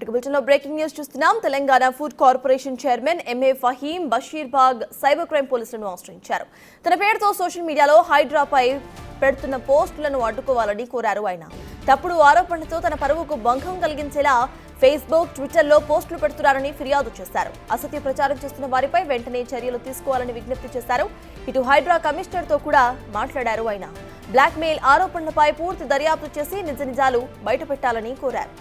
ఇక బులెటిన్లో breaking news చూస్తున్నాం. Telangana food corporation chairman MA Faheem Basheerbagh cyber crime పోలీసులను ఆశ్రయించారు. తన పేరుతో సోషల్ మీడియాలో హైడ్రాపై పెడుతున్న పోస్టులను అడ్డుకోవాలని కోరారు. ఆయన తప్పుడు ఆరోపణలతో తన పరువుకు భంగం కలిగించేలా ఫేస్బుక్, ట్విట్టర్లో పోస్టులు పెడుతున్నారని ఫిర్యాదు చేశారు. అసత్య ప్రచారం చేస్తున్న వారిపై వెంటనే చర్యలు తీసుకోవాలని విజ్ఞప్తి చేశారు. ఇటు హైడ్రా కమిషనర్తో కూడా మాట్లాడారు. ఆయన బ్లాక్మెయిల్ ఆరోపణలపై పూర్తి దర్యాప్తు చేసి నిజ నిజాలు బయటపెట్టాలని కోరారు.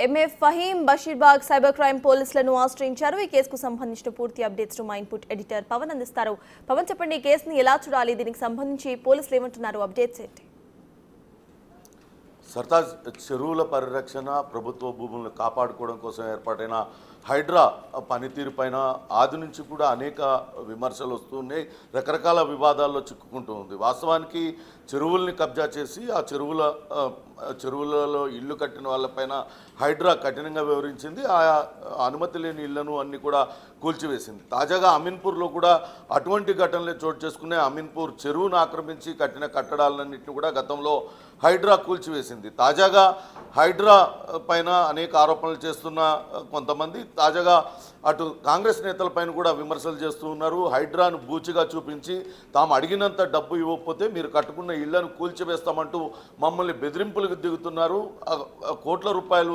MA Faheem Basheerbagh cyber crime పోలీసులను ఆశ్రయించారు. ఈ కేసుకు సంబంధించిన పూర్తి అప్డేట్స్ మా ఇన్పుట్ ఎడిటర్ పవన్ అందిస్తారు. పవన్, చెప్పండి, ఈ కేసుని ఎలా చూడాలి? దీనికి సంబంధించి పోలీసులు ఏమంటున్నారు? అప్డేట్స్ ఏంటి? సర్తాజ్, చెరువుల పరిరక్షణ, ప్రభుత్వ భూములను కాపాడుకోవడం కోసం ఏర్పాటైన హైడ్రా పనితీరు పైన ఆది నుంచి కూడా అనేక విమర్శలు వస్తున్నాయి. రకరకాల వివాదాల్లో చిక్కుకుంటూ ఉంది. వాస్తవానికి చెరువుల్ని కబ్జా చేసి ఆ చెరువులలో ఇల్లు కట్టిన వాళ్ళపైన హైడ్రా కఠినంగా వివరించింది. ఆ అనుమతి లేని ఇళ్లను అన్ని కూడా కూల్చివేసింది. తాజాగా అమీన్పూర్లో కూడా అటువంటి ఘటనలే చోటు చేసుకునే అమీన్పూర్ చెరువును ఆక్రమించి కట్టిన కట్టడాలన్నింటినీ కూడా గతంలో హైడ్రా కూల్చివేసింది. తాజాగా హైడ్రా పైన అనేక ఆరోపణలు చేస్తున్న కొంతమంది తాజాగా అటు కాంగ్రెస్ నేతలపైన కూడా విమర్శలు చేస్తూ ఉన్నారు. హైడ్రాను బూచిగా చూపించి తాము అడిగినంత డబ్బు ఇవ్వకపోతే మీరు కట్టుకున్న ఇళ్లను కూల్చివేస్తామంటూ మమ్మల్ని బెదిరింపులకు దిగుతున్నారు, కోట్ల రూపాయలు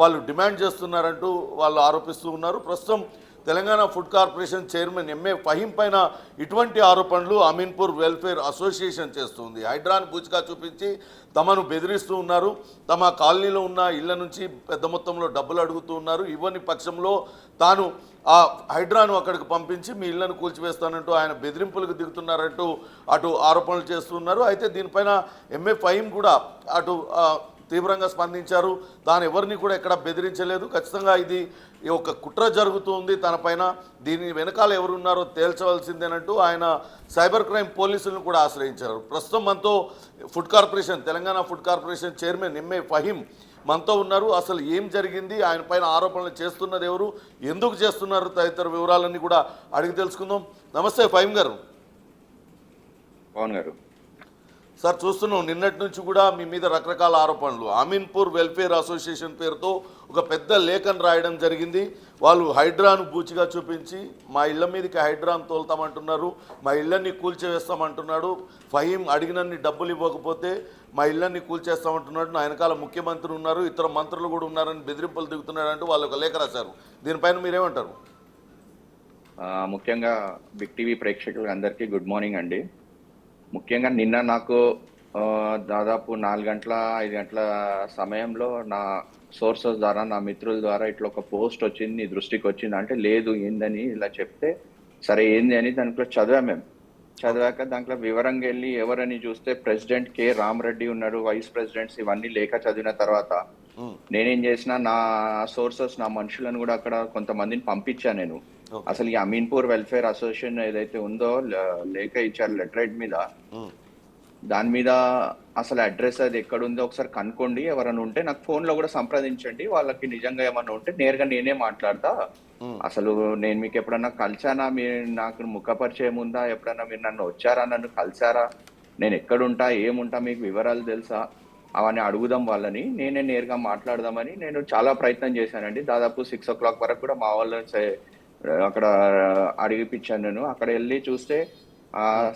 వాళ్ళు డిమాండ్ చేస్తున్నారంటూ వాళ్ళు ఆరోపిస్తూ ఉన్నారు. ప్రస్తుతం Telangana food corporation chairman MA Faheem పైన ఇటువంటి ఆరోపణలు అమీన్పూర్ వెల్ఫేర్ అసోసియేషన్ చేస్తుంది. హైడ్రాను బూచిగా చూపించి తమను బెదిరిస్తూ ఉన్నారు. తమ కాలనీలో ఉన్న ఇళ్ల నుంచి పెద్ద మొత్తంలో డబ్బులు అడుగుతూ ఉన్నారు. ఇవ్వని పక్షంలో తాను ఆ హైడ్రాను అక్కడికి పంపించి మీ ఇళ్లను కూల్చివేస్తానంటూ ఆయన బెదిరింపులకు దిగుతున్నారంటూ అటు ఆరోపణలు చేస్తున్నారు. అయితే దీనిపైన ఎంఏ ఫహీం కూడా అటు తీవ్రంగా స్పందించారు. తాను ఎవరిని కూడా ఎక్కడ బెదిరించలేదు, ఖచ్చితంగా ఇది ఒక కుట్ర జరుగుతుంది తనపైన, దీని వెనకాల ఎవరున్నారో తేల్చవలసిందేనంటూ ఆయన సైబర్ క్రైమ్ పోలీసులను కూడా ఆశ్రయించారు. ప్రస్తుతం మనతో Telangana food corporation chairman MA Faheem మనతో ఉన్నారు. అసలు ఏం జరిగింది, ఆయన పైన ఆరోపణలు చేస్తున్నది ఎవరు, ఎందుకు చేస్తున్నారు, తదితర వివరాలన్నీ కూడా అడిగి తెలుసుకుందాం. నమస్తే ఫహీం గారు. పవన్ గారు, సార్, చూస్తున్నాం నిన్నటి నుంచి కూడా మీ మీద రకరకాల ఆరోపణలు. అమీన్పూర్ వెల్ఫేర్ అసోసియేషన్ పేరుతో ఒక పెద్ద లేఖను రాయడం జరిగింది. వాళ్ళు హైడ్రాను బూచిగా చూపించి మా ఇళ్ల మీదకి హైడ్రాను తోలుతామంటున్నారు, మా ఇళ్ళని కూల్చేస్తామంటున్నాడు, ఫహీం అడిగినన్ని డబ్బులు ఇవ్వకపోతే మా ఇళ్ళని కూల్చేస్తామంటున్నాడు, నా వెనకాల ముఖ్యమంత్రి ఉన్నారు, ఇతర మంత్రులు కూడా ఉన్నారని బెదిరింపులు దిగుతున్నాడంటూ వాళ్ళు ఒక లేఖ రాశారు. దీనిపైన మీరేమంటారు? ముఖ్యంగా బిగ్ టీవీ ప్రేక్షకులకు అందరికీ గుడ్ మార్నింగ్ అండి. ముఖ్యంగా నిన్న నాకు దాదాపు 4 గంటల 5 గంటల సమయంలో నా సోర్సెస్ ద్వారా, నా మిత్రుల ద్వారా ఇట్లా ఒక పోస్ట్ వచ్చింది, నీ దృష్టికి వచ్చింది అంటే, లేదు ఏందని ఇలా చెప్తే, సరే ఏంది అని దాంట్లో చదివాం. మేము చదివాక దాంట్లో వివరంగా వెళ్ళి ఎవరని చూస్తే ప్రెసిడెంట్ కె రామరెడ్డి ఉన్నాడు, వైస్ ప్రెసిడెంట్స్, ఇవన్నీ లేఖ చదివిన తర్వాత నేనేం చేసిన, నా సోర్సెస్, నా మనుషులను కూడా అక్కడ కొంతమందిని పంపించా. నేను అసలు ఈ అమీన్పూర్ వెల్ఫేర్ అసోసియేషన్ ఏదైతే ఉందో లేఖ ఇచ్చారు లెటరైట్ మీద, దాని మీద అసలు అడ్రస్ అది ఎక్కడుందో ఒకసారి కనుక్కోండి, ఎవరైనా ఉంటే నాకు ఫోన్ లో కూడా సంప్రదించండి, వాళ్ళకి నిజంగా ఏమన్నా ఉంటే నేరుగా నేనే మాట్లాడతా. అసలు నేను మీకు ఎప్పుడన్నా కలిసానా, మీరు నాకు ముఖపరిచయం ఉందా, ఎప్పుడన్నా మీరు నన్ను వచ్చారా, నన్ను కలిసారా, నేను ఎక్కడుంటా, ఏముంటా, మీకు వివరాలు తెలుసా, అవన్నీ అడుగుదాం వాళ్ళని, నేనే నేరుగా మాట్లాడదామని నేను చాలా ప్రయత్నం చేశానండి. దాదాపు 6 o'clock వరకు కూడా మా వాళ్ళని అక్కడ అడిగిపించాను. నేను అక్కడ వెళ్ళి చూస్తే,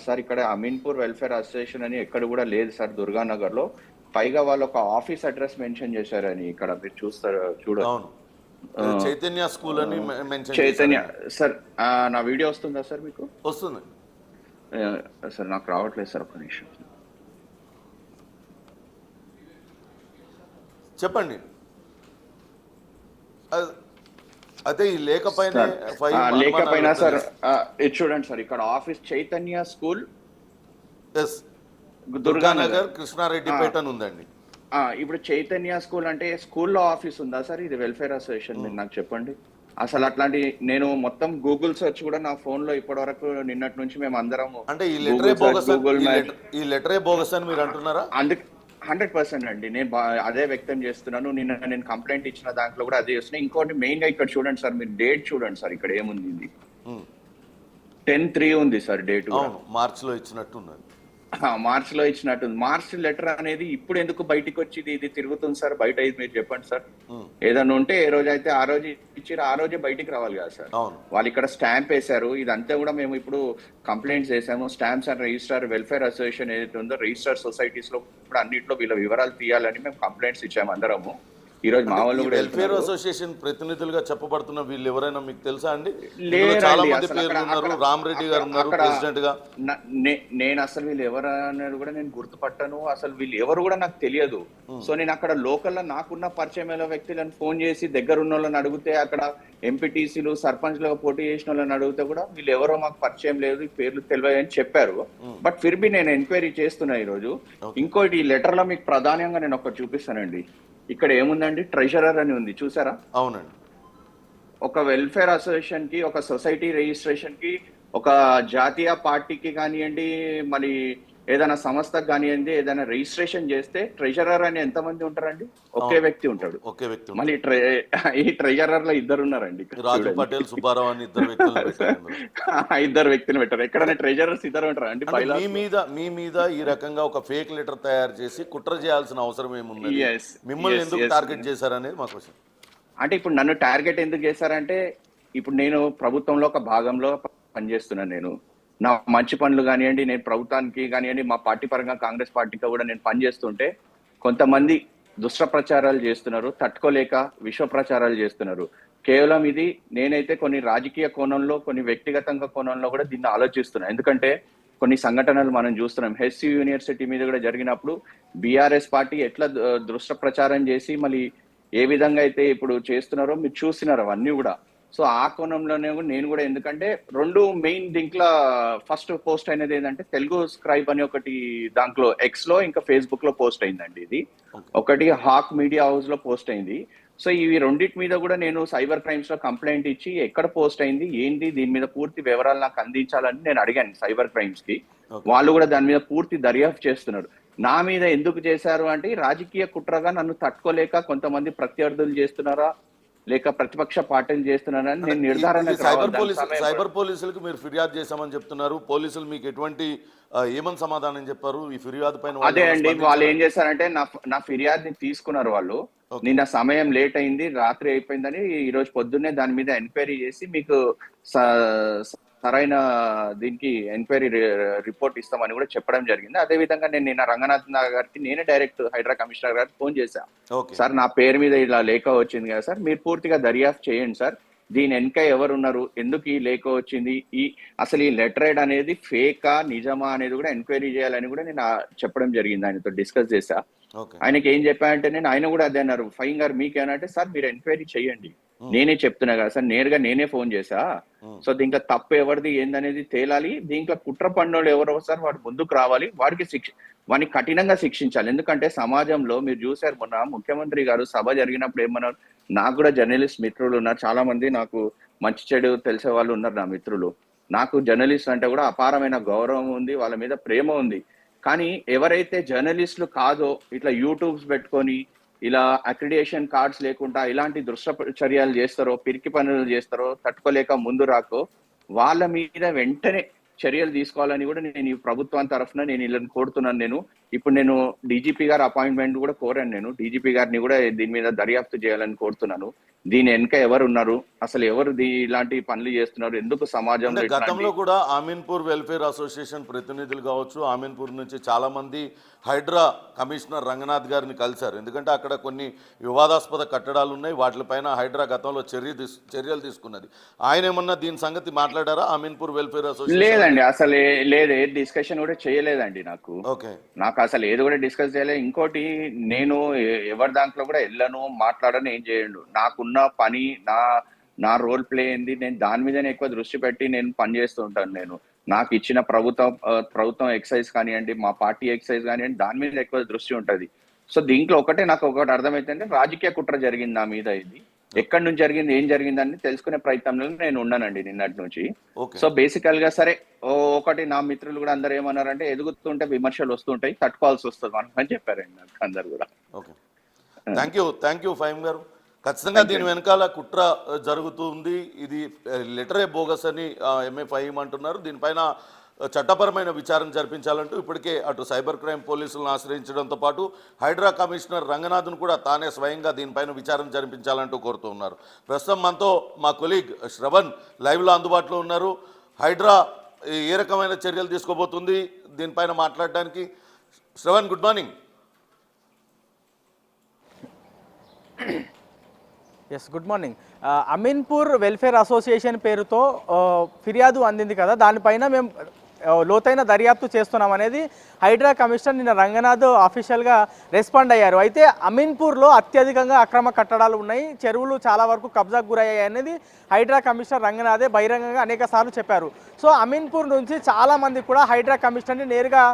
సార్ ఇక్కడ అమీన్పూర్ వెల్ఫేర్ అసోసియేషన్ అని ఎక్కడ కూడా లేదు సార్ దుర్గానగర్ లో, పైగా వాళ్ళు ఒక ఆఫీస్ అడ్రస్ మెన్షన్ చేశారని ఇక్కడ మీరు చూస్తారు, చూడండి, చైతన్య స్కూల్ అని చైతన్య. సార్ నా వీడియో వస్తుందా సార్? మీకు వస్తుంది సార్? నాకు రావట్లేదు సార్, ఒక నిమిషం చెప్పండి. అదే ఈ లేఖ పైన సార్ ఇది చూడండి సార్, ఇక్కడ ఆఫీస్ చైతన్య స్కూల్, దుర్గానగర్, కృష్ణారెడ్డిపేట ఉందండి. ఇప్పుడు చైతన్య స్కూల్ అంటే స్కూల్లో ఆఫీస్ ఉందా సార్? ఇది వెల్ఫేర్ అసోసియేషన్, మీరు నాకు చెప్పండి. అసలు అట్లాంటి నేను మొత్తం గూగుల్ సెర్చ్ కూడా నా ఫోన్ లో ఇప్పటి వరకు నిన్నటి నుంచి మేము అందరం అంటే ఈ లెటరే Google search, bogus Google map, ఈ లెటరే బోగస్ అని మీరు అంటున్నారా? అందుకు 100% అండి. నేను అదే వ్యక్తం చేస్తున్నాను. నిన్న నేను కంప్లైంట్ ఇచ్చిన దాంట్లో కూడా అదే చేస్తున్నా. ఇంకోటి మెయిన్ గా ఇక్కడ చూడండి సార్, మీరు డేట్ చూడండి సార్, ఇక్కడ ఏముంది, ఇది 10/3 ఉంది సార్ డేట్. అవును, మార్చిలో ఇచ్చినట్టు ఉన్నది. మార్చ్ లో ఇచ్చినట్టుంది. మార్చ్ లెటర్ అనేది ఇప్పుడు ఎందుకు బయటికి వచ్చి ఇది తిరుగుతుంది సార్ బయట? ఇది మీరు చెప్పండి సార్. ఏదన్నా ఉంటే ఏ రోజు అయితే ఆ రోజు ఇచ్చి ఆ రోజే బయటికి రావాలి కదా సార్. వాళ్ళు ఇక్కడ స్టాంప్ వేశారు. ఇదంతా కూడా మేము ఇప్పుడు కంప్లైంట్స్ చేసాము. Stamps and register welfare association ఏదైతే ఉందో, రిజిస్టర్ సొసైటీస్ లో కూడా అన్నింటిలో వీళ్ళ వివరాలు తీయాలని మేము కంప్లైంట్స్ ఇచ్చాము అందరము. ఈ రోజు మా వాళ్ళు కూడా వెల్ఫేర్ అసోసియేషన్ ప్రతినిధులుగా చెప్పబడుతున్న వీళ్ళు ఎవరైనా మీకు తెలుసా అండి? లేదండి. చాలా మంది పేర్లు ఉన్నారు. రామరెడ్డి గారు ఉన్నారు ప్రెసిడెంట్ గా. నేను అసలు వీళ్ళు ఎవరు అనేది కూడా నేను గుర్తుపట్టాను. అసలు వీళ్ళు ఎవరు కూడా నాకు తెలియదు. సో నేను అక్కడ లోకల్ లో నాకున్న పరిచయమైన వ్యక్తులను ఫోన్ చేసి దగ్గర ఉన్న వాళ్ళని అడిగితే, అక్కడ ఎంపీటీసీలు సర్పంచ్లుగా పోటీ చేసిన వాళ్ళని అడిగితే కూడా వీళ్ళు ఎవరో మాకు పరిచయం లేదు, ఈ పేర్లు తెలియదు అని చెప్పారు. బట్ ఫిర్బి నేను ఎంక్వైరీ చేస్తున్నా ఈ రోజు. ఇంకోటి ఈ లెటర్ లో మీకు ప్రధానంగా నేను ఒకటి చూపిస్తానండి. ఇక్కడ ఏముందండి, ట్రెజరర్ అని ఉంది, చూసారా? అవునండి. ఒక వెల్ఫేర్ అసోసియేషన్ కి, ఒక సొసైటీ రిజిస్ట్రేషన్ కి, ఒక జాతీయ పార్టీకి కానివ్వండి, మరి ఏదైనా సంస్థకు కానివ్వండి, ఏదైనా రిజిస్ట్రేషన్ చేస్తే ట్రెజరర్ అని ఎంతమంది ఉంటారండి? ఒకే వ్యక్తి ఉంటాడు. ఒకే వ్యక్తి. మళ్ళీ ఈ ట్రెజరర్ లో ఇద్దరు ఉన్నారండి. రాజు పటేల్, సుబ్బారావు అని ఇద్దరు వ్యక్తులు పెట్టారు. ఎక్కడైనా ట్రెజరర్స్ ఇద్దరు ఉంటారు అండి. మీ మీద ఈ రకంగా ఒక ఫేక్ లెటర్ తయారు చేసి కుట్ర చేయాల్సిన అవసరం ఏముంది? మిమ్మల్ని ఎందుకు టార్గెట్ చేశారనేది మా క్వశ్చన్. అంటే ఇప్పుడు నన్ను టార్గెట్ ఎందుకు చేశారంటే, ఇప్పుడు నేను ప్రభుత్వంలో ఒక భాగంలో పనిచేస్తున్నాను. నేను నా మంచి పనులు కానివ్వండి, నేను ప్రభుత్వానికి కానివ్వండి, మా పార్టీ పరంగా కాంగ్రెస్ పార్టీకి కూడా నేను పనిచేస్తుంటే కొంతమంది దుష్ట ప్రచారాలు చేస్తున్నారు, తట్టుకోలేక విశ్వ ప్రచారాలు చేస్తున్నారు. కేవలం ఇది నేనైతే కొన్ని రాజకీయ కోణంలో, కొన్ని వ్యక్తిగతంగా కోణంలో కూడా దీన్ని ఆలోచిస్తున్నాను. ఎందుకంటే కొన్ని సంఘటనలు మనం చూస్తున్నాం. హెచ్సి యూనివర్సిటీ మీద కూడా జరిగినప్పుడు బీఆర్ఎస్ పార్టీ ఎట్లా దుష్ట ప్రచారం చేసి మళ్ళీ ఏ విధంగా అయితే ఇప్పుడు చేస్తున్నారో మీరు చూస్తున్నారు అవన్నీ కూడా. సో ఆ కోణంలోనే నేను కూడా, ఎందుకంటే రెండు మెయిన్ దీంట్లో ఫస్ట్ పోస్ట్ అయినది ఏంటంటే, తెలుగు స్క్రైబ్ అని ఒకటి దాంట్లో ఎక్స్ లో ఇంకా ఫేస్బుక్ లో పోస్ట్ అయిందండి. ఇది ఒకటి హాక్ మీడియా హౌస్ లో పోస్ట్ అయింది. సో ఇవి రెండింటి మీద కూడా నేను సైబర్ క్రైమ్స్ లో కంప్లైంట్ ఇచ్చి ఎక్కడ పోస్ట్ అయింది ఏంటి, దీని మీద పూర్తి వివరాలు నాకు అందించాలని నేను అడిగాను సైబర్ క్రైమ్స్ కి. వాళ్ళు కూడా దాని మీద పూర్తి దర్యాప్తు చేస్తున్నారు. నా మీద ఎందుకు చేశారు అంటే, రాజకీయ కుట్రగా నన్ను తట్టుకోలేక కొంతమంది ప్రత్యర్థులు చేస్తున్నారా లేక ప్రతిపక్ష పార్టీలు చేస్తున్నారని నేను నిర్ధారణ. సైబర్ పోలీసులకు మీరు ఫిర్యాదు చేశామని చెప్తున్నారు. పోలీసులు మీకు ఎటువంటి ఏమని సమాధానం చెప్పారు ఈ ఫిర్యాదు పైన? అదే అండి, వాళ్ళు ఏం చేశారంటే నా ఫిర్యాదుని తీసుకున్నారు వాళ్ళు. నిన్న సమయం లేట్ అయింది, రాత్రి అయిపోయిందని ఈ రోజు పొద్దున్నే దాని మీద ఎంక్వైరీ చేసి మీకు సరైన దీనికి ఎంక్వైరీ రిపోర్ట్ ఇస్తామని కూడా చెప్పడం జరిగింది. అదే విధంగా నేను నిన్న రంగనాథ్ గారికి నేనే డైరెక్ట్ హైడ్రా కమిషనర్ గారికి ఫోన్ చేశాను. సార్ నా పేరు మీద ఇలా లేఖ వచ్చింది కదా సార్, మీరు పూర్తిగా దర్యాప్తు చేయండి సార్, దీని వెనక ఎవరున్నారు, ఎందుకు ఈ లేఖ వచ్చింది, అసలు ఈ లెటర్ అనేది ఫేకా నిజమా అనేది కూడా ఎంక్వైరీ చేయాలని కూడా నేను చెప్పడం జరిగింది. ఆయనతో డిస్కస్ చేశా. ఆయనకి ఏం చెప్పానంటే, ఆయన కూడా అదే అన్నారు, ఫైన్ గారు మీకేనంటే, సార్ మీరు ఎంక్వైరీ చేయండి, నేనే చెప్తున్నా కదా సార్, నేరుగా నేనే ఫోన్ చేశా. సో దీంట్లో తప్పు ఎవరిది ఏందనేది తేలాలి, దీంట్లో కుట్ర పన్నోళ్ళు ఎవరో సార్ వాడు ముందుకు రావాలి, వాడిని కఠినంగా శిక్షించాలి. ఎందుకంటే సమాజంలో మీరు చూసారు, మొన్న ముఖ్యమంత్రి గారు సభ జరిగినప్పుడు ఏమన్నారు, నాకు కూడా జర్నలిస్ట్ మిత్రులు ఉన్నారు, చాలా మంది నాకు మంచి చెడు తెలిసే వాళ్ళు ఉన్నారు నా మిత్రులు. నాకు జర్నలిస్ట్ అంటే కూడా అపారమైన గౌరవం ఉంది, వాళ్ళ మీద ప్రేమ ఉంది. కానీ ఎవరైతే జర్నలిస్టులు కాదో, ఇట్లా యూట్యూబ్స్ పెట్టుకొని ఇలా అక్రిడియేషన్ కార్డ్స్ లేకుండా ఇలాంటి చర్యలు చేస్తారో, పిరికి పనులు చేస్తారో, తట్టుకోలేక ముందు రాకో, వాళ్ళ మీద వెంటనే చర్యలు తీసుకోవాలని కూడా నేను ఈ ప్రభుత్వం తరఫున నేను వీళ్ళని కోరుతున్నాను. ఇప్పుడు నేను డీజీపీ గారి అపాయింట్మెంట్ కూడా కోరాను. నేను డీజీపీ గారిని కూడా దీని మీద దర్యాప్తు చేయాలని కోరుతున్నాను. దీని వెనుక ఎవరు ఉన్నారు, అసలు ఎవరు ఇలాంటి పనులు చేస్తున్నారు, ఎందుకు సమాజంలో? గతంలో కూడా ఆమీన్పూర్ వెల్ఫేర్ అసోసియేషన్ ప్రతినిధులు కావచ్చు, ఆమీన్పూర్ నుంచి చాలా మంది హైడ్రా కమిషనర్ రంగనాథ్ గారిని కలిశారు. ఎందుకంటే అక్కడ కొన్ని వివాదాస్పద కట్టడాలు ఉన్నాయి, వాటిపైన హైడ్రా గతంలో చర్యలు తీసుకున్నది. ఆయన ఏమన్నా దీని సంగతి మాట్లాడారా ఆమీన్పూర్ వెల్ఫేర్ అసోసియేషన్? లేదండి, అసలు లేదు, డిస్కషన్ కూడా చేయలేదండి. నాకు అసలు ఏది కూడా డిస్కస్ చేయలేదు. ఇంకోటి, నేను ఎవరి దాంట్లో కూడా వెళ్ళను, మాట్లాడను, ఏం చేయండు. నాకున్న పని, నా రోల్ ప్లే ఏంది, నేను దాని మీదనే ఎక్కువ దృష్టి పెట్టి నేను పని చేస్తూ ఉంటాను. నాకు ఇచ్చిన ప్రభుత్వం ఎక్సైజ్ కానివ్వండి, మా పార్టీ ఎక్సైజ్ కానివ్వండి, దాని మీద ఎక్కువ దృష్టి ఉంటది. సో దీంట్లో నాకు ఒకటి అర్థమైతే, రాజకీయ కుట్ర జరిగింది నా మీద. ఇది ఎక్కడి నుంచి జరిగింది, ఏం జరిగిందని తెలుసుకునే ప్రయత్నంలో నేను ఉన్నానండి నిన్నటి నుంచి. ఓకే. సో బేసికల్ గా సరే ఒకటి నా మిత్రులు కూడా అందరు ఏమన్నారంటే, ఎదుగుతుంటే విమర్శలు వస్తుంటాయి, తట్టుకోవాల్సి వస్తుంది మనం అని చెప్పారండి నాకు అందరు కూడా. ఓకే, థ్యాంక్ యూ ఫహీం గారు. ఖచ్చితంగా దీని వెనకాల కుట్ర జరుగుతుంది. ఇది లెటరే బోగస్ అని ఎంఏ ఫహీం అంటున్నారు. దీనిపైన చట్టపరమైన విచారణ జరిపించాలంటూ ఇప్పటికే అటు సైబర్ క్రైమ్ పోలీసులను ఆశ్రయించడంతో పాటు హైడ్రా కమిషనర్ రంగనాథ్ను కూడా తానే స్వయంగా దీనిపైన విచారణ జరిపించాలంటూ కోరుతూ ఉన్నారు. ప్రస్తుతం మనతో మా కొలీగ్ శ్రవణ్ లైవ్లో అందుబాటులో ఉన్నారు. హైడ్రా ఏ రకమైన చర్యలు తీసుకోబోతుంది దీనిపైన మాట్లాడడానికి? Shravan, good morning. Yes, good morning. Ameenpur welfare association పేరుతో ఫిర్యాదు అందింది కదా, దానిపైన మేము లోతైన దర్యాప్తు చేస్తున్నాం అనేది హైడ్రా కమిషనర్ నిన్న రంగనాథ్ అఫీషియల్గా రెస్పాండ్ అయ్యారు. అయితే అమీన్పూర్లో అత్యధికంగా అక్రమ కట్టడాలు ఉన్నాయి, చెరువులు చాలా వరకు కబ్జాకు గురయ్యాయి అనేది హైడ్రా కమిషనర్ రంగనాథే బహిరంగంగా అనేక సార్లు చెప్పారు. సో అమీన్పూర్ నుంచి చాలామంది కూడా హైడ్రా కమిషనర్ని నేరుగా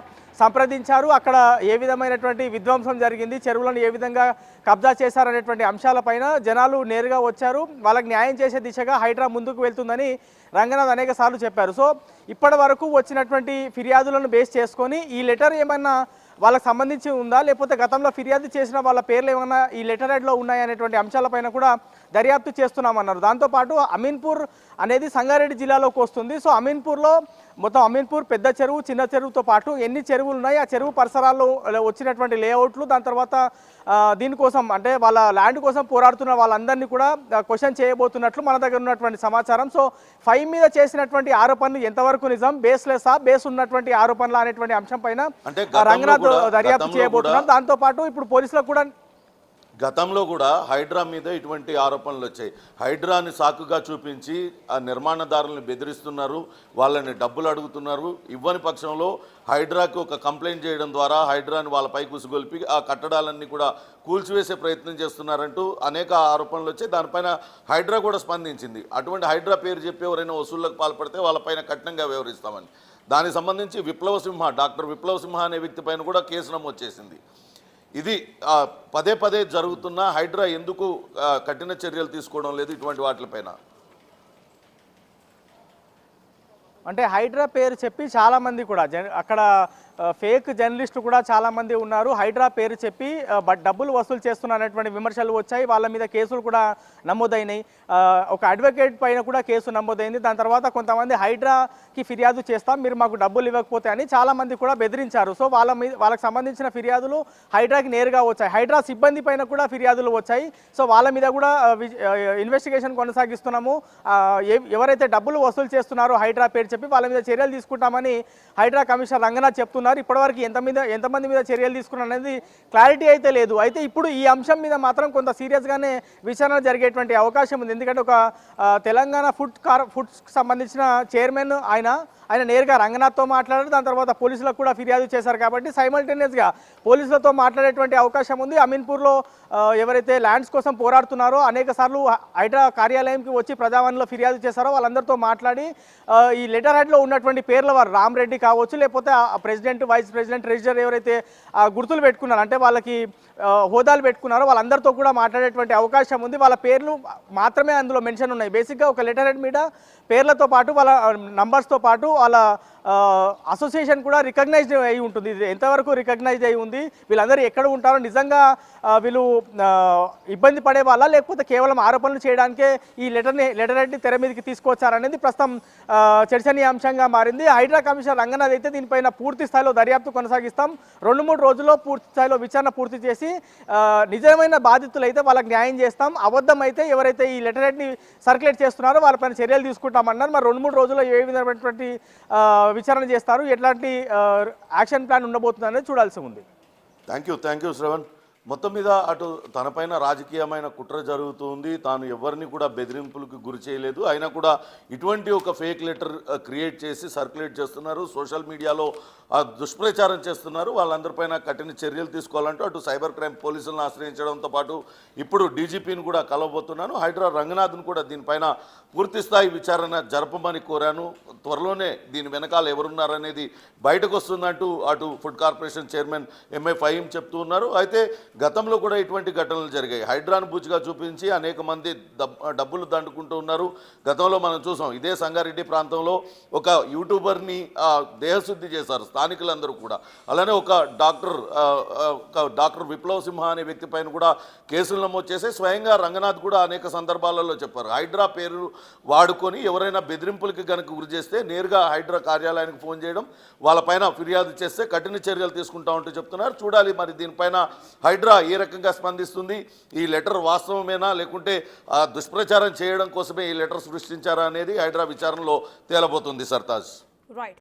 సంప్రదించారు. అక్కడ ఏ విధమైనటువంటి విధ్వంసం జరిగింది, చెరువులను ఏ విధంగా కబ్జా చేశారనేటువంటి అంశాలపైన జనాలు నేరుగా వచ్చారు. వాళ్ళకి న్యాయం చేసే దిశగా హైడ్రా ముందుకు వెళ్తుందని రంగనాథ్ అనేక సార్లు చెప్పారు. సో ఇప్పటి వరకు వచ్చినటువంటి ఫిర్యాదులను బేస్ చేసుకొని ఈ లెటర్ ఏమన్నా వాళ్ళకి సంబంధించి ఉందా, లేకపోతే గతంలో ఫిర్యాదు చేసిన వాళ్ళ పేర్లు ఏమన్నా ఈ లెటర్ హెడ్లో ఉన్నాయనేటువంటి అంశాలపైన కూడా దర్యాప్తు చేస్తున్నామన్నారు. దాంతోపాటు అమీన్పూర్ అనేది సంగారెడ్డి జిల్లాలోకి వస్తుంది. సో అమీన్పూర్లో మొత్తం అమీన్పూర్ పెద్ద చెరువు, చిన్న చెరువుతో పాటు ఎన్ని చెరువులు ఉన్నాయి, ఆ చెరువు పరిసరాల్లో వచ్చినటువంటి లేఅవుట్లు, దాని తర్వాత దీనికోసం అంటే వాళ్ళ ల్యాండ్ కోసం పోరాడుతున్న వాళ్ళందరినీ కూడా క్వశ్చన్ చేయబోతున్నట్లు మన దగ్గర ఉన్నటువంటి సమాచారం. సో ఫైవ్ మీద చేసినటువంటి ఆరోపణలు ఎంతవరకు నిజం, బేస్లెస్సా, బేస్ ఉన్నటువంటి ఆరోపణలు అనేటువంటి అంశం పైన రంగనాథ్ దర్యాప్తు చేయబోతున్నారు. దాంతోపాటు ఇప్పుడు పోలీసులకు కూడా గతంలో కూడా హైడ్రా మీద ఇటువంటి ఆరోపణలు వచ్చాయి. హైడ్రాని సాకుగా చూపించి ఆ నిర్మాణదారులను బెదిరిస్తున్నారు, వాళ్ళని డబ్బులు అడుగుతున్నారు. ఇవ్వని పక్షంలో హైడ్రాకి ఒక కంప్లైంట్ చేయడం ద్వారా హైడ్రాని వాళ్ళపై కుసుగొల్పి ఆ కట్టడాలన్నీ కూడా కూల్చివేసే ప్రయత్నం చేస్తున్నారంటూ అనేక ఆరోపణలు వచ్చాయి. దానిపైన హైడ్రా కూడా స్పందించింది. అటువంటి హైడ్రా పేరు చెప్పి ఎవరైనా వసూళ్లకు పాల్పడితే వాళ్ళపైన కఠినంగా వ్యవహరిస్తామని. దానికి సంబంధించి డాక్టర్ విప్లవ సింహ అనే వ్యక్తి పైన కూడా కేసు నమోదు చేసింది. ఇది పదే పదే జరుగుతున్న హైడ్రా ఎందుకు కఠిన చర్యలు తీసుకోవడం లేదు ఇటువంటి వాటిపైన? అంటే హైడ్రా పేరు చెప్పి చాలామంది కూడా అక్కడ ఫేక్ జర్నలిస్టులు కూడా చాలామంది ఉన్నారు. హైడ్రా పేరు చెప్పి డబ్బులు వసూలు చేస్తున్నటువంటి విమర్శలు వచ్చాయి. వాళ్ళ మీద కేసులు కూడా నమోదైనాయి. ఒక అడ్వకేట్ పైన కూడా కేసు నమోదైంది. దాని తర్వాత కొంతమంది హైడ్రాకి ఫిర్యాదు చేస్తాం, మీరు మాకు డబ్బులు ఇవ్వకపోతే అని చాలామంది కూడా బెదిరించారు. సో వాళ్ళకి సంబంధించిన ఫిర్యాదులు హైడ్రాకి నేరుగా వచ్చాయి. హైడ్రా సిబ్బంది పైన కూడా ఫిర్యాదులు వచ్చాయి. సో వాళ్ళ మీద కూడా ఇన్వెస్టిగేషన్ కొనసాగిస్తున్నాము. ఎవరైతే డబ్బులు వసూలు చేస్తున్నారో హైడ్రా పేరు చెప్పి వాళ్ళ మీద చర్యలు తీసుకుంటామని హైడ్రా కమిషనర్ రంగనాథ్ చెప్తున్నారు. ఇప్పటివరకు ఎంతమంది మీద చర్యలు తీసుకున్నారు అనేది క్లారిటీ అయితే లేదు. అయితే ఇప్పుడు ఈ అంశం మీద మాత్రం కొంత సీరియస్గానే విచారణ జరిగేటువంటి అవకాశం ఉంది. ఎందుకంటే ఒక తెలంగాణ ఫుడ్స్కి సంబంధించిన చైర్మన్ ఆయన నేరుగా రంగనాథ్తో మాట్లాడారు. దాని తర్వాత పోలీసులకు కూడా ఫిర్యాదు చేశారు. కాబట్టి సైమల్టేనియస్గా పోలీసులతో మాట్లాడేటువంటి అవకాశం ఉంది. అమీన్పూర్లో ఎవరైతే ల్యాండ్స్ కోసం పోరాడుతున్నారో అనేక సార్లు హైడ్రా కార్యాలయంకి వచ్చి ప్రజావాణిలో ఫిర్యాదు చేశారో వాళ్ళందరితో మాట్లాడి ఈ లెటర్ హెడ్లో ఉన్నటువంటి పేర్ల వారు రామరెడ్డి కావచ్చు, లేకపోతే ప్రెసిడెంట్, వైస్ ప్రెసిడెంట్, ట్రెజరర్ ఎవరైతే గుర్తులు పెట్టుకున్నారు అంటే వాళ్ళకి హోదాలు పెట్టుకున్నారో వాళ్ళందరితో కూడా మాట్లాడేటువంటి అవకాశం ఉంది. వాళ్ళ పేర్లు మాత్రమే అందులో మెన్షన్ ఉన్నాయి. బేసిక్గా ఒక లెటర్ హెడ్ మీద పేర్లతో పాటు వాళ్ళ నంబర్స్తో పాటు వాళ్ళ అసోసియేషన్ కూడా రికగ్నైజ్డ్ అయి ఉంటుంది. ఇది ఎంతవరకు రికగ్నైజ్ అయి ఉంది, వీళ్ళందరూ ఎక్కడ ఉంటారో, నిజంగా వీళ్ళు ఇబ్బంది పడే వాళ్ళ లేకపోతే కేవలం ఆరోపణలు చేయడానికే ఈ లెటర్ హెడ్ని తెర మీదకి తీసుకొచ్చారనేది ప్రస్తుతం చర్చనీయాంశంగా మారింది. హైడ్రా కమిషనర్ రంగనాథ్ అయితే దీనిపైన పూర్తి స్థాయిలో దర్యాప్తు కొనసాగిస్తాం, 2-3 రోజుల్లో పూర్తి స్థాయిలో విచారణ పూర్తి చేసి నిజమైన బాధితులు అయితే వాళ్ళకి న్యాయం చేస్తాం, అబద్ధం అయితే ఎవరైతే ఈ లెటర్ హెడ్ని సర్క్యులేట్ చేస్తున్నారో వాళ్ళపైన చర్యలు తీసుకుంటామన్నారు. మరి 2-3 రోజుల్లో ఏ విధమైనటువంటి విచారణ చేస్తారు, ఎట్లాంటి యాక్షన్ ప్లాన్ ఉండబోతుంది అనేది చూడాల్సి ఉంది. Thank you Shravan. మొత్తం మీద అటు తనపైన రాజకీయమైన కుట్ర జరుగుతుంది, తాను ఎవరిని కూడా బెదిరింపులకు గురి చేయలేదు, అయినా కూడా ఇటువంటి ఒక ఫేక్ లెటర్ క్రియేట్ చేసి సర్క్యులేట్ చేస్తున్నారు, సోషల్ మీడియాలో దుష్ప్రచారం చేస్తున్నారు. వాళ్ళందరిపైన కఠిన చర్యలు తీసుకోవాలంటూ అటు సైబర్ క్రైమ్ పోలీసులను ఆశ్రయించడంతో పాటు ఇప్పుడు డీజీపీని కూడా కలవబోతున్నాను. హైడ్రా రంగనాథ్ను కూడా దీనిపైన పూర్తి స్థాయి విచారణ జరపమని కోరాను. త్వరలోనే దీని వెనకాల ఎవరున్నారనేది బయటకు వస్తుందంటూ అటు food corporation chairman MA Faheem చెప్తూ ఉన్నారు. అయితే గతంలో కూడా ఇటువంటి ఘటనలు జరిగాయి. హైడ్రాను బూచిగా చూపించి అనేక మంది డబ్బులు దండుకుంటూ ఉన్నారు. గతంలో మనం చూసాం, ఇదే సంగారెడ్డి ప్రాంతంలో ఒక యూట్యూబర్ని దేహశుద్ధి చేశారు స్థానికులందరూ కూడా. అలానే ఒక డాక్టర్ విప్లవ్ సింహ అనే వ్యక్తి పైన కూడా కేసులు నమోదు చేసి స్వయంగా రంగనాథ్ కూడా అనేక సందర్భాలలో చెప్పారు, హైడ్రా పేరు వాడుకొని ఎవరైనా బెదిరింపులకి కనుక గురి చేస్తే నేరుగా హైడ్రా కార్యాలయానికి ఫోన్ చేయడం, వాళ్ళపైన ఫిర్యాదు చేస్తే కఠిన చర్యలు తీసుకుంటామంటూ చెప్తున్నారు. చూడాలి మరి దీనిపైన హైడ్రా ఏ రకంగా స్పందిస్తుంది. ఈ లెటర్ వాస్తవమేనా లేకుంటే దుష్ప్రచారం చేయడం కోసమే ఈ లెటర్ సృష్టించారా అనేది హైడ్రా విచారణలో తేలబోతుంది. సర్తాజ్. రైట్.